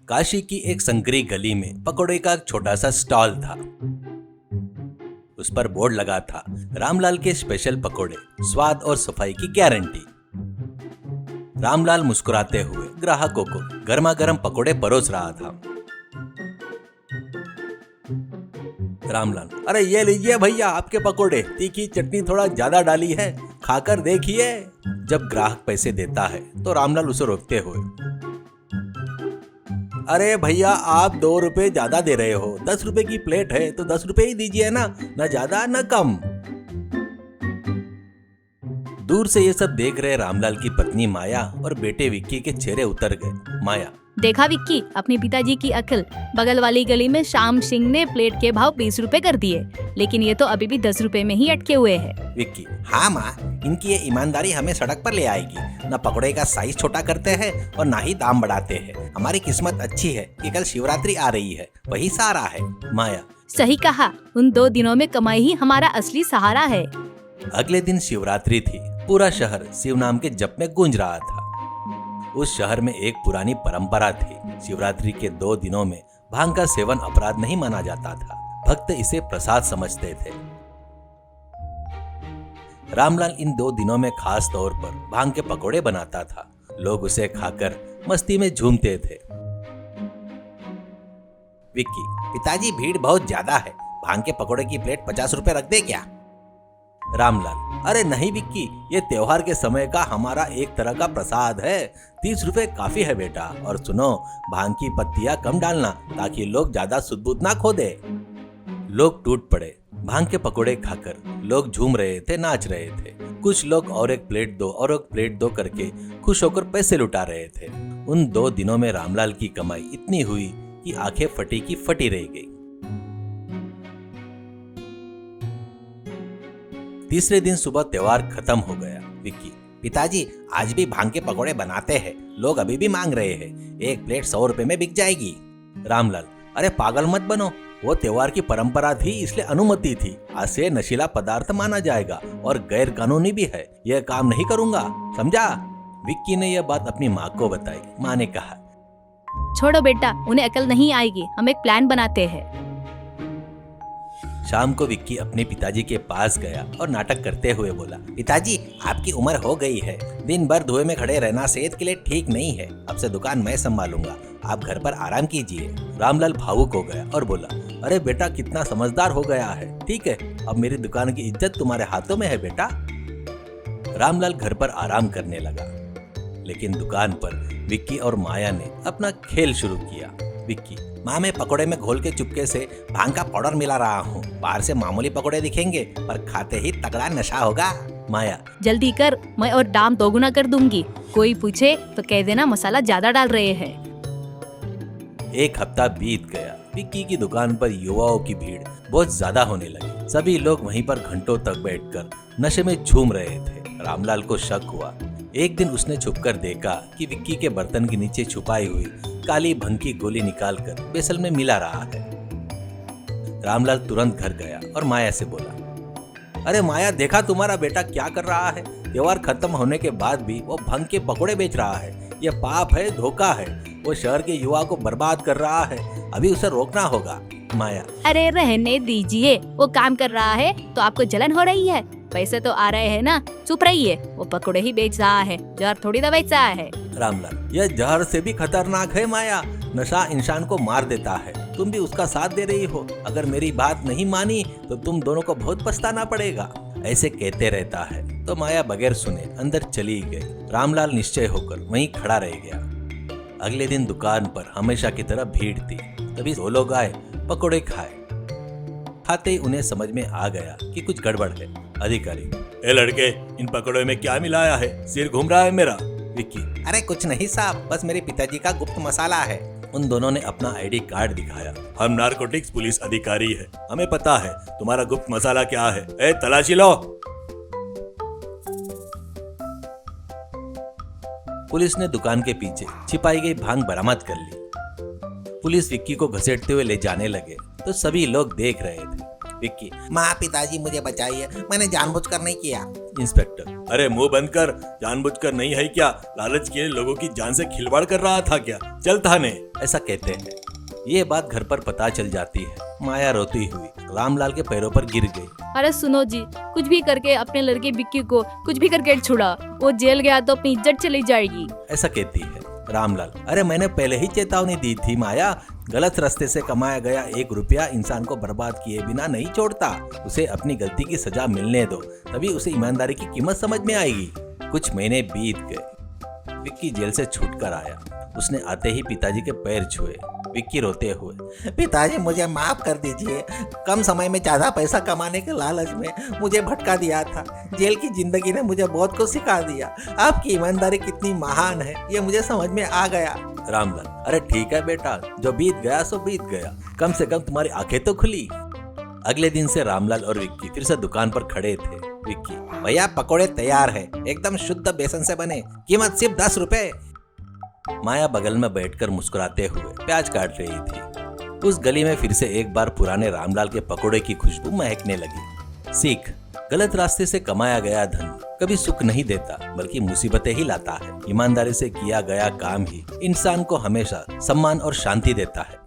काशी की एक संकरी गली में पकोड़े का एक छोटा सा स्टॉल था। उस पर बोर्ड लगा था, रामलाल के स्पेशल पकोड़े, स्वाद और सफाई की गारंटी। रामलाल मुस्कुराते हुए ग्राहकों को गर्मा गर्म पकोड़े परोस रहा था। रामलाल, अरे ये लीजिए भैया आपके पकोड़े, तीखी चटनी थोड़ा ज्यादा डाली है, खाकर देखिए। जब ग्राहक पैसे देता है तो रामलाल उसे रोकते हुए, अरे भैया आप 2 रुपए ज्यादा दे रहे हो, 10 रुपए की प्लेट है तो 10 रुपए ही दीजिए ना, न ज्यादा न कम। दूर से ये सब देख रहे रामलाल की पत्नी माया और बेटे विक्की के चेहरे उतर गए। माया, देखा विक्की, अपने पिताजी की अकल। बगल वाली गली में श्याम सिंह ने प्लेट के भाव 20 रुपए कर दिए, लेकिन ये तो अभी भी 10 रुपए में ही अटके हुए हैं। विक्की, हाँ माँ, इनकी ये ईमानदारी हमें सड़क पर ले आएगी। न पकौड़े का साइज छोटा करते हैं और ना ही दाम बढ़ाते हैं। हमारी किस्मत अच्छी है कि कल शिवरात्रि आ रही है, वही सहारा है। माया, सही कहा, उन 2 दिनों में कमाई ही हमारा असली सहारा है। अगले दिन शिवरात्रि थी। पूरा शहर शिव नाम के जप में गूंज रहा था। उस शहर में एक पुरानी परंपरा थी। शिवरात्रि के 2 दिनों में भांग का सेवन अपराध नहीं माना जाता था। भक्त इसे प्रसाद समझते थे। रामलाल इन 2 दिनों में खास तौर पर भांग के पकोड़े बनाता था। लोग उसे खाकर मस्ती में झूमते थे। विक्की, पिताजी भीड़ बहुत ज्यादा है, भांग के पकोड़े की प्लेट 50 रुपए रख दे क्या? रामलाल, अरे नहीं विक्की, ये त्योहार के समय का हमारा एक तरह का प्रसाद है, 30 रुपए काफी है बेटा। और सुनो, भांग की पत्तियां कम डालना ताकि लोग ज्यादा सुध-बुध ना खो दे। लोग टूट पड़े। भांग के पकोड़े खाकर लोग झूम रहे थे, नाच रहे थे। कुछ लोग और एक प्लेट दो और एक प्लेट दो करके खुश होकर पैसे लुटा रहे थे। उन 2 दिनों में रामलाल की कमाई इतनी हुई कि आंखें फटी की फटी रह गई। तीसरे दिन सुबह त्योहार खत्म हो गया। विक्की, पिताजी आज भी भांग के पकोड़े बनाते हैं, लोग अभी भी मांग रहे हैं, एक प्लेट 100 रुपए में बिक जाएगी। रामलाल, अरे पागल मत बनो, वो त्योहार की परंपरा थी इसलिए अनुमति थी। आज से नशीला पदार्थ माना जाएगा और गैर कानूनी भी है, यह काम नहीं करूंगा, समझा? विक्की ने यह बात अपनी माँ को बताई। माँ ने कहा, छोड़ो बेटा, उन्हें अकल नहीं आएगी, हम एक प्लान बनाते हैं। शाम को विक्की अपने पिताजी के पास गया और नाटक करते हुए बोला, पिताजी आपकी उम्र हो गई है, दिन भर धुएं में खड़े रहना सेहत के लिए ठीक नहीं है, अब से दुकान मैं संभालूंगा, आप घर पर आराम कीजिए। रामलाल भावुक हो गया और बोला, अरे बेटा कितना समझदार हो गया है, ठीक है, अब मेरी दुकान की इज्जत तुम्हारे हाथों में है बेटा। रामलाल घर पर आराम करने लगा, लेकिन दुकान पर विक्की और माया ने अपना खेल शुरू किया। विक्की, माँ मैं पकोड़े में घोल के चुपके से भांग का पाउडर मिला रहा हूँ, बाहर से मामूली पकोड़े दिखेंगे पर खाते ही तगड़ा नशा होगा। माया, जल्दी कर, मैं और दाम 2 गुना कर दूंगी, कोई पूछे तो कह देना मसाला ज्यादा डाल रहे हैं। 1 हफ्ता बीत गया। विक्की की दुकान पर युवाओं की भीड़ बहुत ज्यादा होने लगी। सभी लोग वहीं पर घंटों तक बैठकर नशे में झूम रहे थे। रामलाल को शक हुआ। एक दिन उसने छुपकर देखा कि विक्की के बर्तन के नीचे छुपाई हुई काली भंग की गोली निकालकर बेसल में मिला रहा है। रामलाल तुरंत घर गया और माया से बोला, अरे माया, देखा तुम्हारा बेटा क्या कर रहा है, त्योहार खत्म होने के बाद भी वो भंग के पकोड़े बेच रहा है, ये पाप है, धोखा है, वो शहर के युवा को बर्बाद कर रहा है, अभी उसे रोकना होगा। माया, अरे रहने दीजिए, वो काम कर रहा है तो आपको जलन हो रही है, पैसे तो आ रहे हैं ना, चुप रहिए, वो पकोड़े ही बेच रहा है, जहर थोड़ी ना बेच रहा है। रामलाल, यह जहर से भी खतरनाक है माया, नशा इंसान को मार देता है, तुम भी उसका साथ दे रही हो, अगर मेरी बात नहीं मानी तो तुम दोनों को बहुत पछताना पड़ेगा। ऐसे कहते रहता है तो माया बगैर सुने अंदर चली गई। रामलाल निश्चय होकर वहीं खड़ा रह गया। अगले दिन दुकान पर हमेशा की तरह भीड़ थी। तभी 2 लोग आए, पकोड़े खाए। खाते ही उन्हें समझ में आ गया कि कुछ गड़बड़ है। अधिकारी, ए लड़के, इन पकोड़े में क्या मिलाया है, सिर घूम रहा है मेरा। विक्की, अरे कुछ नहीं साहब, बस मेरे पिताजी का गुप्त मसाला है। उन दोनों ने अपना आईडी कार्ड दिखाया। हम नारकोटिक्स पुलिस अधिकारी है, हमें पता है तुम्हारा गुप्त मसाला क्या है, ए तलाशी लो। पुलिस ने दुकान के पीछे छिपाई गई भांग बरामद कर ली। पुलिस विक्की को घसीटते हुए ले जाने लगे तो सभी लोग देख रहे थे। विक्की, माँ पिताजी मुझे बचाइए, मैंने जानबूझकर नहीं किया। इंस्पेक्टर, अरे मुंह बंद कर, जानबूझकर नहीं है क्या? लालच के लिए लोगों की जान से खिलवाड़ कर रहा था क्या? चल थाने, ऐसा कहते हैं। ये बात घर पर पता चल जाती है। माया रोती हुई रामलाल के पैरों पर गिर गई। अरे सुनो जी, कुछ भी करके अपने लड़के विक्की को कुछ भी करके छुड़ा, वो जेल गया तो अपनी इज्जत चली जाएगी, ऐसा कहती है। रामलाल, अरे मैंने पहले ही चेतावनी दी थी माया, गलत रास्ते से कमाया गया 1 रुपया इंसान को बर्बाद किए बिना नहीं छोड़ता। उसे अपनी गलती की सजा मिलने दो, तभी उसे ईमानदारी की कीमत समझ में आएगी। कुछ महीने बीत गए। विक्की जेल से छूटकर आया। उसने आते ही पिताजी के पैर छुए। विक्की रोते हुए, पिताजी मुझे माफ कर दीजिए, कम समय में ज्यादा पैसा कमाने के लालच में मुझे भटका दिया था। जेल की जिंदगी ने मुझे बहुत कुछ सिखा दिया। आपकी ईमानदारी कितनी महान है ये मुझे समझ में आ गया। रामलाल, अरे ठीक है बेटा, जो बीत गया सो बीत गया, कम से कम तुम्हारी आंखें तो खुली। अगले दिन से रामलाल और विक्की फिर से दुकान पर खड़े थे। विक्की, भैया पकोड़े तैयार है, एकदम शुद्ध बेसन से बने, कीमत सिर्फ 10 रुपए। माया बगल में बैठकर मुस्कुराते हुए प्याज काट रही थी। उस गली में फिर से एक बार पुराने रामलाल के पकोड़े की खुशबू महकने लगी। सीख, गलत रास्ते से कमाया गया धन कभी सुख नहीं देता, बल्कि मुसीबतें ही लाता है। ईमानदारी से किया गया काम ही इंसान को हमेशा सम्मान और शांति देता है।